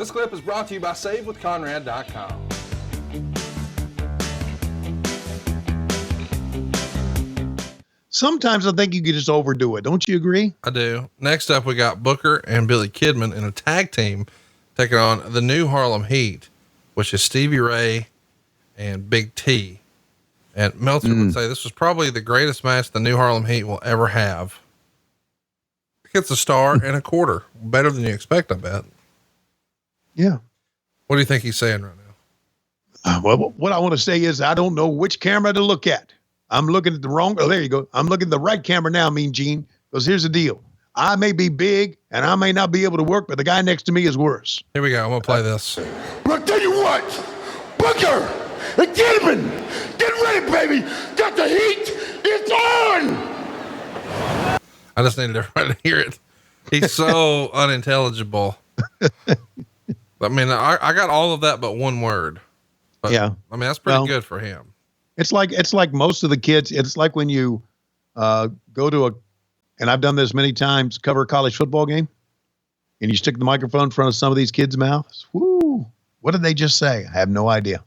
This clip is brought to you by SaveWithConrad.com. Sometimes I think you can just overdo it. Don't you agree? I do. Next up, we got Booker and Billy Kidman in a tag team taking on the new Harlem Heat, which is Stevie Ray and Big T. And Meltzer would say this was probably the greatest match the new Harlem Heat will ever have. It's a star and a quarter. Better than you expect, I bet. Yeah. What do you think he's saying right now? Well, what I want to say is I don't know which camera to look at. I'm looking at the wrong. Oh, there you go. I'm looking at the right camera now, Mean Gene, because here's the deal. I may be big and I may not be able to work, but the guy next to me is worse. Here we go. I'm going to play this. But I'll tell you what, Booker and Kidman, get ready, baby. Got the heat. It's on. I just needed everybody to hear it. He's so unintelligible. I mean, I got all of that, but one word. But, yeah. I mean, that's pretty good for him. It's like most of the kids. It's like when you go to and I've done this many times, cover a college football game, and you stick the microphone in front of some of these kids' mouths. Woo! What did they just say? I have no idea.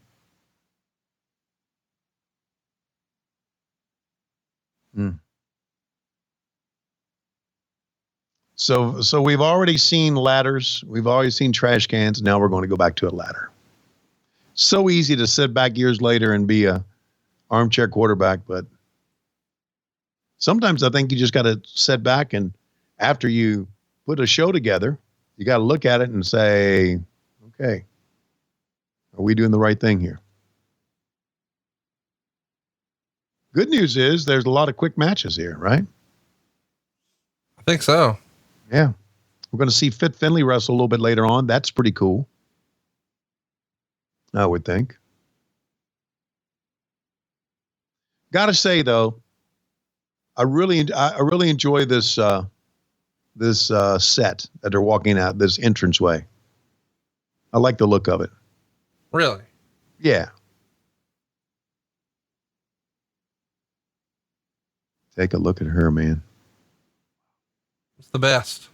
So we've already seen ladders. We've already seen trash cans. Now we're going to go back to a ladder. So easy to sit back years later and be a armchair quarterback, but sometimes I think you just got to sit back and after you put a show together, you got to look at it and say, okay, are we doing the right thing here? Good news is there's a lot of quick matches here, right? I think so. Yeah. We're going to see Fit Finley wrestle a little bit later on. That's pretty cool, I would think. Got to say though, I really enjoy this set that they're walking out, this entranceway. I like the look of it. Really? Yeah. Take a look at her, man. It's the best.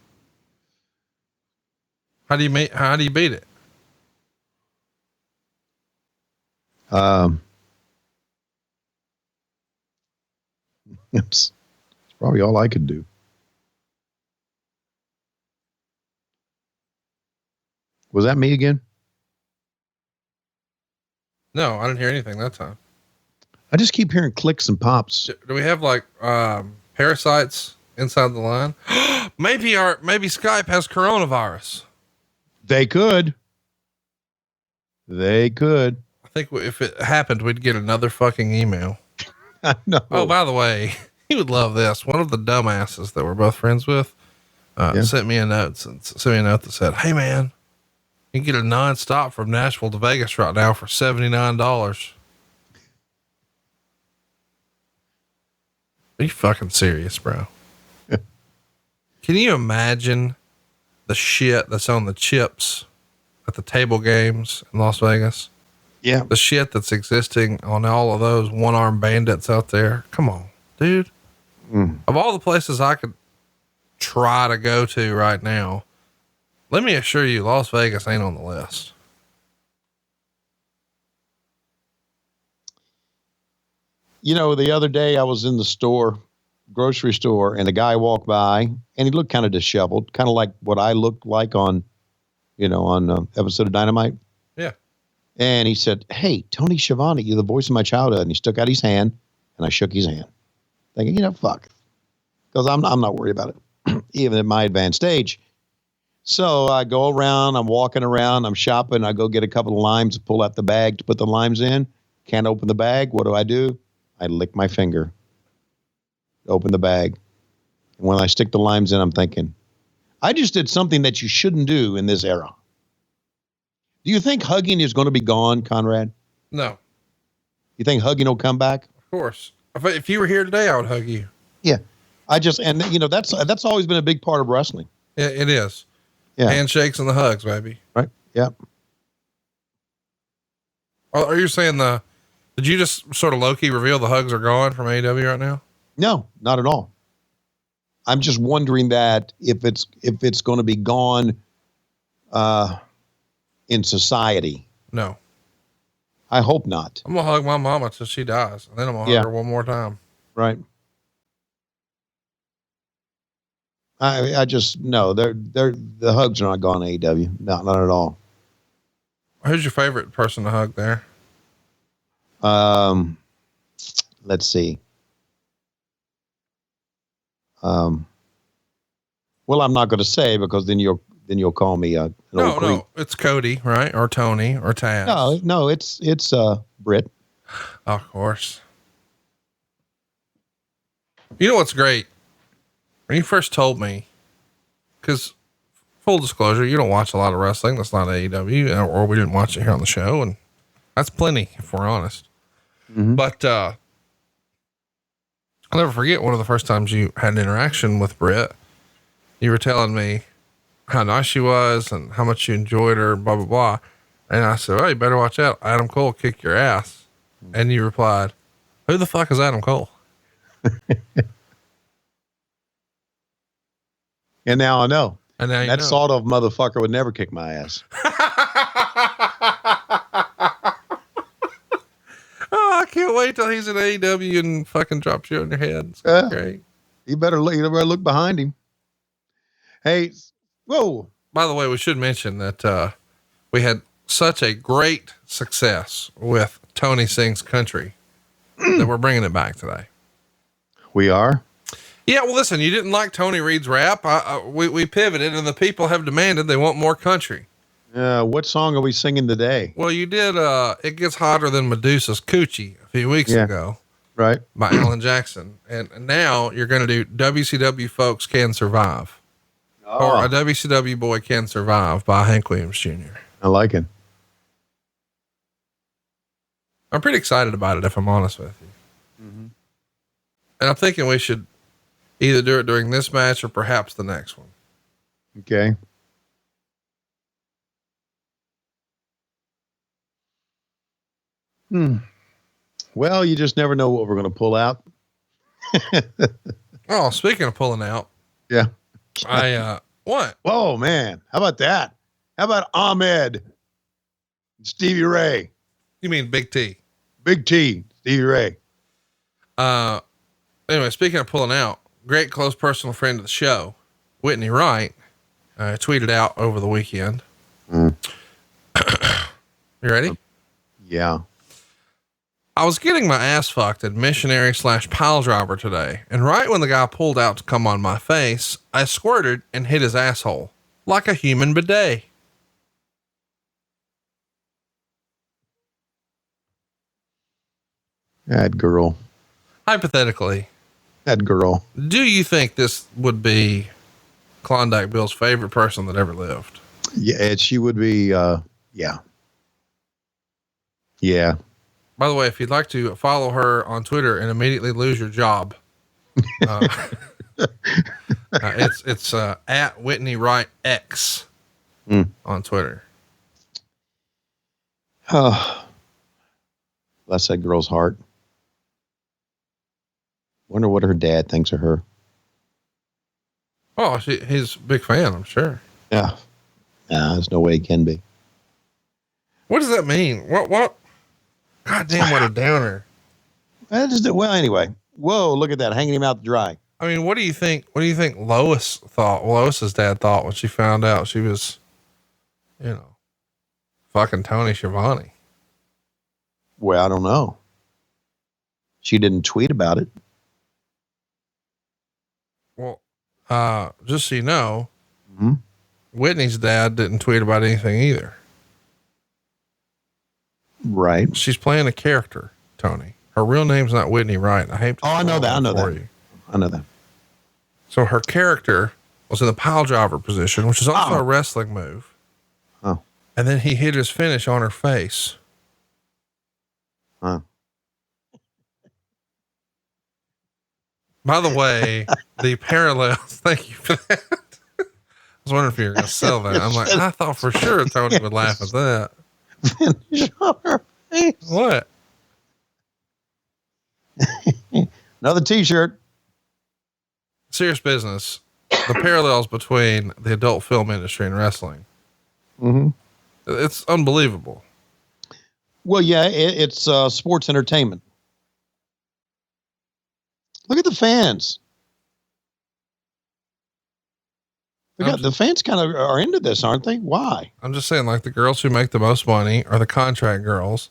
How do you beat it? It's probably all I could do. Was that me again? No, I didn't hear anything that time. I just keep hearing clicks and pops. Do we have like parasites inside the line? maybe Skype has coronavirus. They could. They could. I think if it happened, we'd get another fucking email. No. Oh, by the way, you would love this. One of the dumbasses that we're both friends with sent me a note that said, "Hey man, you can get a nonstop from Nashville to Vegas right now for $79. Are you fucking serious, bro? Can you imagine the shit that's on the chips at the table games in Las Vegas? Yeah. The shit that's existing on all of those one-armed bandits out there. Come on, dude. Of all the places I could try to go to right now, let me assure you, Las Vegas ain't on the list. You know, the other day I was in the grocery store, and a guy walked by and he looked kind of disheveled, kind of like what I looked like on episode of Dynamite. Yeah. And he said, "Hey, Tony Schiavone, you're the voice of my childhood." And he stuck out his hand and I shook his hand thinking, fuck, because I'm not worried about it, even at my advanced age. So I go around, I'm walking around, I'm shopping. I go get a couple of limes, pull out the bag to put the limes in. Can't open the bag. What do? I lick my finger, open the bag. And when I stick the limes in, I'm thinking, I just did something that you shouldn't do in this era. Do you think hugging is going to be gone, Conrad? No. You think hugging will come back? Of course. If you were here today, I would hug you. Yeah. That's always been a big part of wrestling. Yeah, it is. Yeah. Handshakes and the hugs, baby. Right. Yeah. Are you saying did you just sort of low-key reveal the hugs are gone from AEW right now? No, not at all. I'm just wondering that if it's going to be gone, in society. No. I hope not. I'm gonna hug my mama till she dies, and then I'm gonna hug her one more time. Right. I just no. The hugs are not going to AEW. Not at all. Who's your favorite person to hug there? Let's see. Well, I'm not going to say because then you'll call me an old creep. No, it's Cody, right? Or Tony or Taz. No, it's Britt. Of course. You know what's great? When you first told me, because full disclosure, you don't watch a lot of wrestling. That's not AEW, or we didn't watch it here on the show, and that's plenty if we're honest. Mm-hmm. But I'll never forget one of the first times you had an interaction with Britt. You were telling me how nice she was and how much you enjoyed her, blah, blah, blah. And I said, "Oh, you better watch out. Adam Cole will kick your ass." And you replied, "Who the fuck is Adam Cole?" And now I know. And now that sort of motherfucker would never kick my ass. Oh, I can't wait till he's in AEW and fucking drops you on your head. It's gonna be great. You better look behind him. Hey, whoa. By the way, we should mention that we had such a great success with Tony Sings Country that we're bringing it back today. We are? Yeah, well, listen, you didn't like Tony Reed's rap. We pivoted, and the people have demanded they want more country. What song are we singing today? Well, you did It Gets Hotter Than Medusa's Coochie a few weeks ago. Right. By Alan Jackson. And now you're going to do WCW Folks Can Survive. Or A WCW Boy Can Survive by Hank Williams Jr. I like it. I'm pretty excited about it, if I'm honest with you. Mm-hmm. And I'm thinking we should either do it during this match or perhaps the next one. Okay. Well, you just never know what we're going to pull out. Oh, speaking of pulling out. Yeah. What? Whoa, man. How about that? How about Ahmed and Stevie Ray? You mean Big T? Big T, Stevie Ray. Anyway, speaking of pulling out, great close personal friend of the show, Whitney Wright, tweeted out over the weekend. You ready? Yeah. I was getting my ass fucked at missionary / pile driver today. And right when the guy pulled out to come on my face, I squirted and hit his asshole like a human bidet. That girl. Hypothetically, that girl. Do you think this would be Klondike Bill's favorite person that ever lived? Yeah, she would be, yeah. Yeah. By the way, if you'd like to follow her on Twitter and immediately lose your job, it's at Whitney Wright X on Twitter. Oh, bless that girl's heart. Wonder what her dad thinks of her. Oh, he's a big fan, I'm sure. Yeah. Nah, there's no way he can be. What does that mean? What? God damn, what a downer. Well, anyway. Whoa, look at that. Hanging him out to dry. I mean, what do you think Lois thought, Lois's dad thought when she found out she was, fucking Tony Schiavone? Well, I don't know. She didn't tweet about it. Well, just so you know, Whitney's dad didn't tweet about anything either. Right. She's playing a character, Tony. Her real name's not Whitney Wright. I hate to I know that. I know that. So her character was in the pile driver position, which is also a wrestling move. Oh. And then he hit his finish on her face. Huh. By the way, the parallels, thank you for that. I was wondering if you were going to sell that. I'm like, I thought for sure Tony would laugh at that. Finish on her face. What? Another t-shirt. Serious business. The parallels between the adult film industry and wrestling. Mm-hmm. It's unbelievable. Well, yeah, it's sports entertainment. Look at the fans. The fans kind of are into this, aren't they? Why? I'm just saying, like, the girls who make the most money are the contract girls.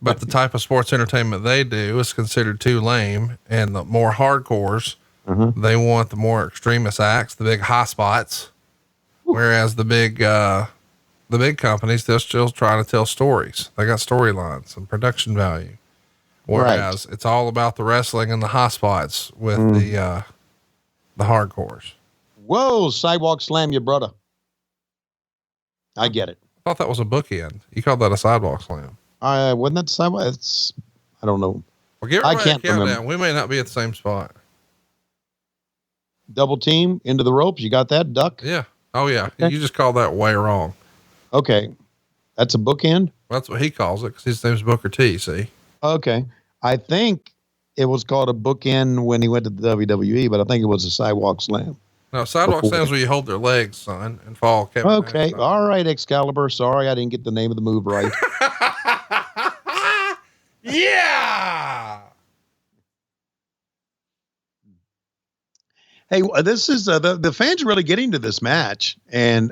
But the type of sports entertainment they do is considered too lame. And the more hardcores, they want the more extremist acts, the big high spots. Whereas the big companies, they're still trying to tell stories. They got storylines and production value. Whereas it's all about the wrestling and the high spots with the hardcores. Whoa, sidewalk slam your brother. I get it. I thought that was a bookend. You called that a sidewalk slam. Wasn't that sidewalk? I don't know. Well, give everybody a countdown. We may not be at the same spot. Double team into the ropes. You got that, duck? Yeah. Oh yeah. Okay. You just called that way wrong. Okay. That's a bookend? That's what he calls it, because his name's Booker T, see? Okay. I think it was called a bookend when he went to the WWE, but I think it was a sidewalk slam. No, sidewalk slams where you hold their legs, son, and fall. Okay. All right, Excalibur. Sorry, I didn't get the name of the move right. Yeah. Hey, this is the fans are really getting to this match, and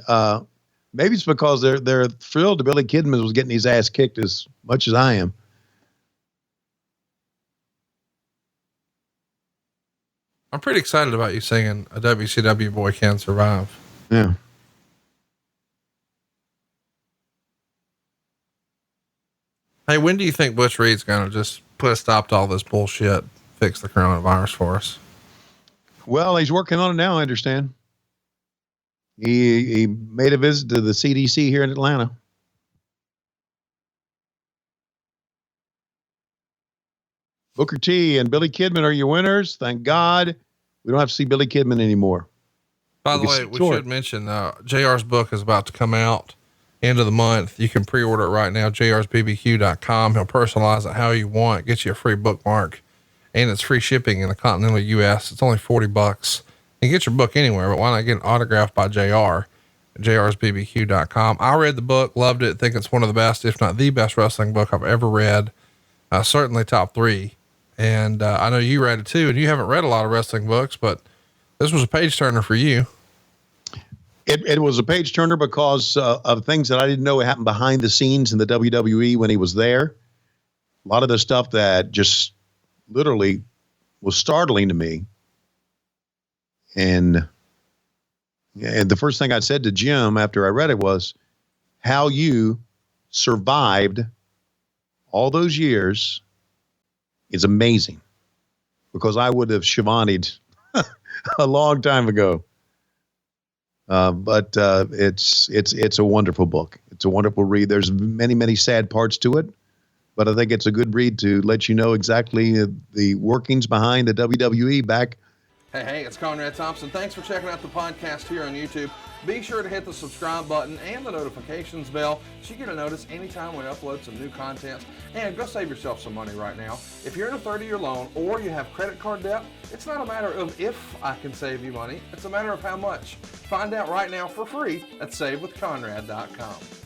maybe it's because they're thrilled that Billy Kidman was getting his ass kicked as much as I am. I'm pretty excited about you singing "A WCW Boy Can Survive." Yeah. Hey, when do you think Butch Reed's going to just put a stop to all this bullshit, fix the coronavirus for us? Well, he's working on it now, I understand. He made a visit to the CDC here in Atlanta. Booker T and Billy Kidman are your winners. Thank God we don't have to see Billy Kidman anymore. By the way, we should mention JR's book is about to come out end of the month. You can pre-order it right now, jrsbbq.com. He'll personalize it how you want, get you a free bookmark, and it's free shipping in the continental US. It's only $40. You can get your book anywhere, but why not get it autographed by JR at jrsbbq.com. I read the book, loved it. Think it's one of the best, if not the best wrestling book I've ever read. Certainly top 3. And I know you read it too, and you haven't read a lot of wrestling books, but this was a page turner for you. It was a page turner because of things that I didn't know happened behind the scenes in the WWE when he was there. A lot of the stuff that just literally was startling to me. And the first thing I said to Jim after I read it was, how you survived all those years is amazing, because I would have Schiavoned a long time ago. But it's a wonderful book. It's a wonderful read. There's many, many sad parts to it, but I think it's a good read to let you know exactly the workings behind the WWE back. Hey, it's Conrad Thompson. Thanks for checking out the podcast here on YouTube. Be sure to hit the subscribe button and the notifications bell so you get a notice anytime we upload some new content. And go save yourself some money right now. If you're in a 30-year loan or you have credit card debt, it's not a matter of if I can save you money. It's a matter of how much. Find out right now for free at savewithconrad.com.